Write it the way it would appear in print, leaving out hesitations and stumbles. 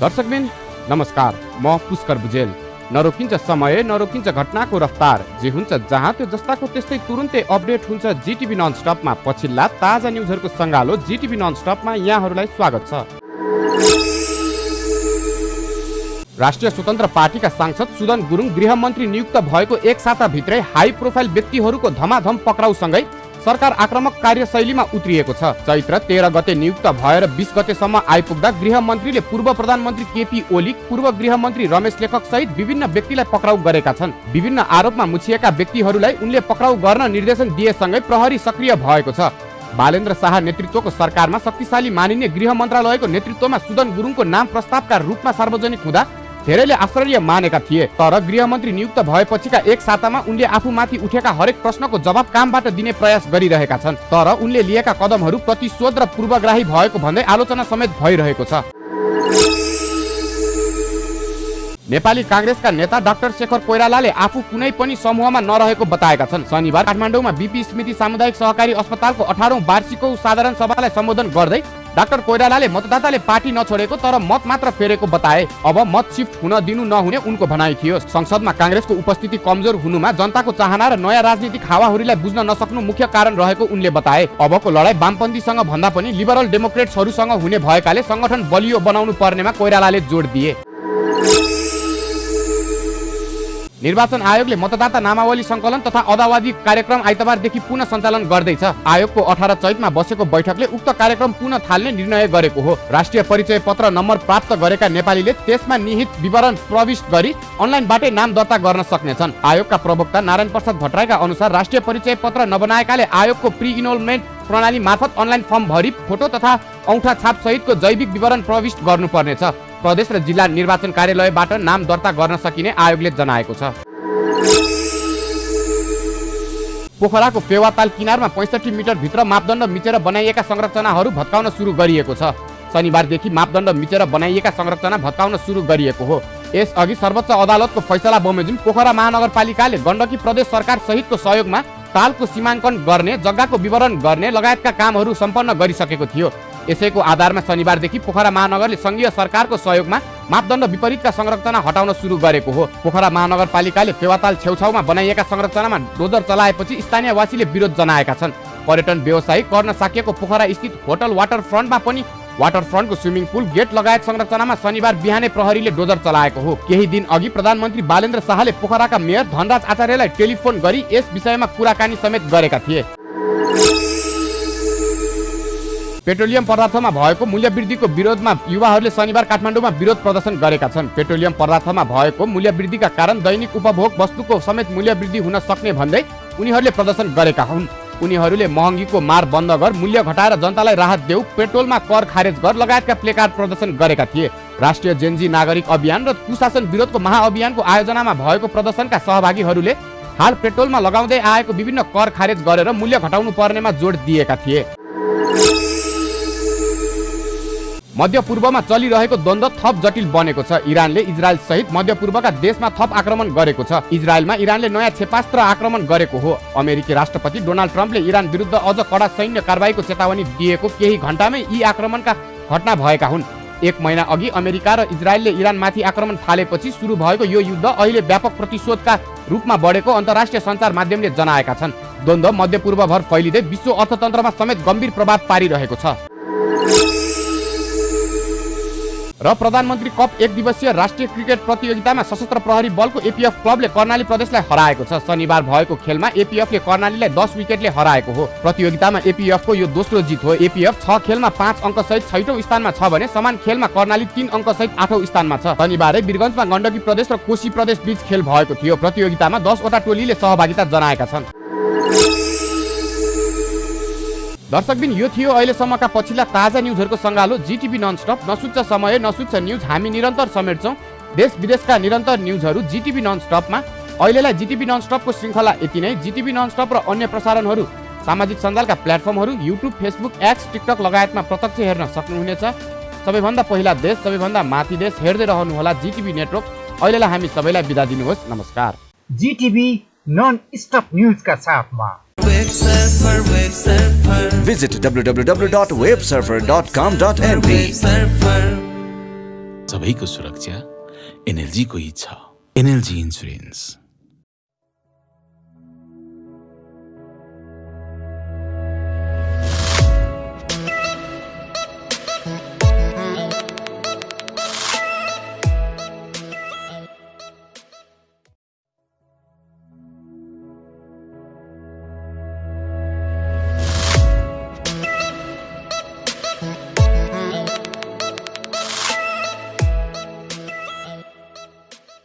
दर्शकबिन नमस्कार, म पुष्कर बुझेल। नरोकिन्छ समय, नरोकिन्छ घटनाको रफ्तार, जे हुन्छ जहाँ त्यो जस्ताको त्यस्तै तुरुन्तै अपडेट हुन्छ जीटीभी नन स्टपमा। पछिल्ला ताजा न्युजहरूको सङ्गालो जीटीभी नन स्टपमा यहाँहरूलाई स्वागत छ। राष्ट्रिय स्वतन्त्र पार्टीका सांसद सुदन गुरुङ गृहमन्त्री नियुक्त भएको एक साताभित्रै हाई प्रोफाइल व्यक्तिहरूको धमाधम पक्राउसँगै सरकार आक्रामक कार्यशैलीमा उत्रिएको छ। चैत्र 13 गते नियुक्त भएर 20 गतेसम्म आइपुग्दा गृहमन्त्रीले पूर्व प्रधानमन्त्री केपी ओली, पूर्व गृहमन्त्री रमेश लेखक सहित विभिन्न व्यक्तिलाई पक्राउ गरेका छन्। विभिन्न आरोपमा मुछिएका व्यक्तिहरूलाई उनले पक्राउ गर्न निर्देशन दिएसँगै प्रहरी सक्रिय भएको छ। बालेन्द्र शाह नेतृत्वको सरकारमा शक्तिशाली मानिने गृह मन्त्रालयको नेतृत्वमा सुदन गुरुङको नाम प्रस्तावका रूपमा सार्वजनिक हुँदा धेरैले आश्चर्य मानेका थिए। तर गृहमन्त्री नियुक्त भएपछिका एक सातामा उनले आफूमाथि उठेका हरेक प्रश्नको जवाब कामबाट दिने प्रयास गरिरहेका छन्। तर उनले लिएका कदमहरू प्रतिशोध र पूर्वग्राही भएको भन्दै आलोचना समेत भइरहेको छ। नेपाली कांग्रेसका नेता डाक्टर शेखर कोइरालाले आफू कुनै पनि समूहमा नरहेको बताएका छन्। शनिबार काठमाडौँमा बीपी स्मृति सामुदायिक सहकारी अस्पतालको 18औं वार्षिक साधारण सभालाई सम्बोधन गर्दै डाक्टर कोइरालाले मतदाताले पार्टी नछोडेको तर मत मात्र फेरेको बताए। अब मत शिफ्ट हुन दिनु नहुने उनको भनाइ थियो। संसदमा कांग्रेसको उपस्थिति कमजोर हुनुमा जनताको चाहना र नयाँ राजनीतिक हावाहुरीलाई बुझ्न नसक्नु मुख्य कारण रहेको उनले बताए। अबको लडाई वामपन्थीसँग भन्दा पनि लिबरल डेमोक्रेट्सहरूसँग हुने भएकाले संगठन बलियो बनाउनु पर्नेमा कोइरालाले जोड दिए। निर्वाचन आयोगले मतदाता नामावली संकलन तथा अदावादी कार्यक्रम आइतबारदेखि पुनः सञ्चालन गर्दैछ। आयोगको 18 चैतमा बसेको बैठकले उक्त कार्यक्रम पुनः थाल्ने निर्णय गरेको हो। राष्ट्रिय परिचय पत्र नम्बर प्राप्त गरेका नेपालीले त्यसमा निहित विवरण प्रविष्ट गरी अनलाइनबाटै नाम दर्ता गर्न सक्नेछन्। आयोगका प्रवक्ता नारायण प्रसाद भट्टराईका अनुसार राष्ट्रिय परिचय पत्र नबनाएकाले आयोगको प्री इनरोलमेन्ट प्रणाली मार्फत अनलाइन फर्म भरी फोटो तथा औंठा छाप सहितको जैविक विवरण प्रविष्ट गर्नुपर्नेछ। प्रदेश र जिल्ला निर्वाचन कार्यालयबाट नाम दर्ता गर्न सकिने आयोगले जनाएको छ। पोखराको फेवाताल किनारमा 65 मिटर भित्र मापदण्ड मिचेर बनाइएका संरचनाहरू भत्काउन सुरु गरिएको छ। शनिबारदेखि मापदण्ड मिचेर बनाइएका संरचना भत्काउन सुरु गरिएको हो। यसअघि सर्वोच्च अदालतको फैसला बमोजिम पोखरा महानगरपालिकाले गण्डकी प्रदेश सरकार सहितको सहयोगमा तालको सीमाङ्कन गर्ने, जग्गाको विवरण गर्ने लगायतका कामहरू सम्पन्न गरिसकेको थियो। यसैको आधारमा शनिबारदेखि पोखरा महानगरले संघीय सरकारको सहयोगमा मापदण्ड विपरीतका संरचना हटाउन सुरु गरेको हो। पोखरा महानगरपालिकाले फेवाताल छेउछाउमा बनाइएका संरचनामा डोजर चलाएपछि स्थानीयवासीले विरोध जनाएका छन्। पर्यटन व्यवसायी कर्ण साकेको पोखरा स्थित होटल वाटरफ्रन्टमा पनि वाटरफ्रन्टको स्विमिङ पुल, गेट लगायत संरचनामा शनिबार बिहानै प्रहरीले डोजर चलाएको हो। केही दिन अघि प्रधानमन्त्री बालेन्द्र शाहले पोखराका मेयर धनराज आचार्यलाई टेलिफोन गरी यस विषयमा कुराकानी समेत गरेका थिए। पेट्रोलियम पदार्थमा भएको मूल्यवृद्धिको विरोधमा युवाहरूले शनिबार काठमाडौँमा विरोध प्रदर्शन गरेका छन्। पेट्रोलियम पदार्थमा भएको मूल्यवृद्धिका कारण दैनिक उपभोग वस्तुको समेत मूल्यवृद्धि हुन सक्ने भन्दै उनीहरूले प्रदर्शन गरेका हुन्। उनीहरूले महँगीको मार बन्द गर, मूल्य घटाएर जनतालाई राहत देऊ, पेट्रोलमा कर खारेज गर लगायतका प्लेकार्ड प्रदर्शन गरेका थिए। राष्ट्रिय जेनजी नागरिक अभियान र कुशासन विरोधको महाअभियानको आयोजनामा भएको प्रदर्शनका सहभागीहरूले हाल पेट्रोलमा लगाउँदै आएको विभिन्न कर खारेज गरेर मूल्य घटाउनु पर्नेमा जोड दिएका थिए। मध्यपूर्वमा चलिरहेको द्वन्द्व थप जटिल बनेको छ। इरानले इजरायल सहित मध्यपूर्वका देशमा थप आक्रमण गरेको छ। इजरायलमा इरानले नयाँ क्षेपास्त्र आक्रमण गरेको हो। अमेरिकी राष्ट्रपति डोनाल्ड ट्रम्पले इरान विरुद्ध अझ कडा सैन्य कारबाहीको चेतावनी दिएको केही घण्टामै यी आक्रमणका घटना भएका हुन्। एक महिना अघि अमेरिका र इजरायलले इरानमाथि आक्रमण थालेपछि सुरु भएको यो युद्ध अहिले व्यापक प्रतिशोधका रूपमा बढेको अन्तर्राष्ट्रिय सञ्चार माध्यमले जनाएका छन्। द्वन्द्व मध्यपूर्वभर फैलिँदै विश्व अर्थतन्त्रमा समेत गम्भीर प्रभाव पारिरहेको छ। र प्रधानमन्त्री कप 1 दिवसीय राष्ट्रिय क्रिकेट प्रतियोगितामा सशस्त्र प्रहरी बलको एपीएफ क्लबले कर्णाली प्रदेशलाई हराएको छ। शनिबार भएको खेलमा एपीएफले कर्णालीलाई 10 विकेटले हराएको हो। प्रतियोगितामा एपीएफको यो दोस्रो जित हो। एपीएफ 6 खेलमा 5 अङ्क सहित 6औं स्थानमा छ भने समान खेलमा कर्णाली 3 अङ्क सहित 8औं स्थानमा छ। शनिबारै वीरगञ्जमा गण्डकी प्रदेश र कोशी प्रदेश बीच खेल भएको थियो। प्रतियोगितामा 10 वटा टोलीले सहभागिता जनाएका छन्। दर्शकबिन यो थियो अहिलेसम्मका पछिल्ला ताजा न्युजहरूको सङ्गालो जीटीभी ननस्टप। नसुच्छ समय, नसुच्छ न्युज, हामी निरन्तर समेट्छौँ देश विदेशका निरन्तर न्युजहरू जीटीभी ननस्टपमा। अहिलेलाई जीटीभी ननस्टपको श्रृङ्खला यति नै। जीटीभी ननस्टप र अन्य प्रसारणहरू सामाजिक सञ्जालका प्लेटफर्महरू युट्युब, फेसबुक, एक्स, टिकटक लगायतमा प्रत्यक्ष हेर्न सक्नुहुनेछ। सबैभन्दा पहिला देश, सबैभन्दा माथि देश हेर्दै रहनुहोला जीटीभी नेटवर्क। अहिलेलाई हामी सबैलाई बिदा दिनुहोस्। नमस्कार। जीटीभी नन स्टप न्युजका साथमा Visit www.websurfer.com.mp सबैको सुरक्षा एनएलजी को ही छ। NLG insurance.